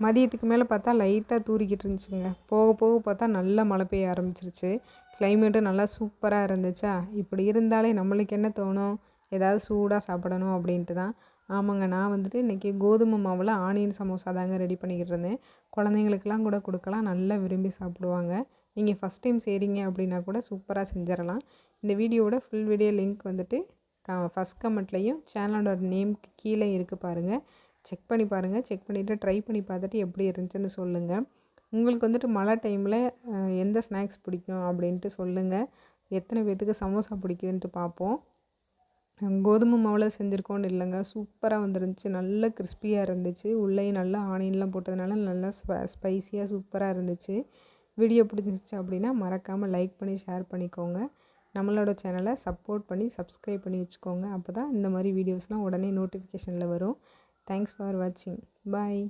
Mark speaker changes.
Speaker 1: மதியத்துக்கு மேலே பார்த்தா லைட்டாக தூறிக்கிட்டு இருந்துச்சுங்க. போக போக பார்த்தா நல்லா மழை பெய்ய ஆரம்பிச்சிருச்சு. கிளைமேட்டும் நல்லா சூப்பராக இருந்துச்சா. இப்படி இருந்தாலே நம்மளுக்கு என்ன தோணும், ஏதாவது சூடாக சாப்பிடணும் அப்படின்ட்டு தான். ஆமாங்க, நான் வந்துட்டு இன்றைக்கி கோதுமை மாவில் ஆனியன் சமோசா தாங்க ரெடி பண்ணிக்கிட்டு இருந்தேன். குழந்தைங்களுக்கெல்லாம் கூட கொடுக்கலாம், நல்லா விரும்பி சாப்பிடுவாங்க. நீங்கள் ஃபஸ்ட் டைம் செய்கிறீங்க அப்படின்னா கூட சூப்பராக செஞ்சிடலாம். இந்த வீடியோவோட ஃபுல் வீடியோ லிங்க் வந்துட்டு ஃபஸ்ட் கமெண்ட்லேயும் சேனலோட நேம்க்கு கீழே இருக்குது பாருங்கள். செக் பண்ணி பாருங்கள். செக் பண்ணிவிட்டு ட்ரை பண்ணி பார்த்துட்டு எப்படி இருந்துச்சுன்னு சொல்லுங்கள். உங்களுக்கு வந்துட்டு மழை டைமில் எந்த ஸ்நாக்ஸ் பிடிக்கும் அப்படின்ட்டு சொல்லுங்கள். எத்தனை பேர்த்துக்கு சமோசா பிடிக்குதுன்ட்டு பார்ப்போம். கோதுமை மாவில் செஞ்சுருக்கோன்னு இல்லைங்க, சூப்பராக வந்துருந்துச்சு. நல்ல கிறிஸ்பியாக இருந்துச்சு. உள்ளேயும் நல்லா ஆனியன்லாம் போட்டதுனால நல்லா ஸ்பைஸியாக சூப்பராக இருந்துச்சு. வீடியோ பிடிச்சிருந்துச்சு அப்படின்னா மறக்காமல் லைக் பண்ணி ஷேர் பண்ணிக்கோங்க. நம்மளோட சேனலை சப்போர்ட் பண்ணி சப்ஸ்கிரைப் பண்ணி வச்சுக்கோங்க. அப்போ தான் இந்த மாதிரி வீடியோஸ்லாம் உடனே நோட்டிஃபிகேஷனில் வரும். தேங்க்ஸ் ஃபார் வாட்சிங். பாய்.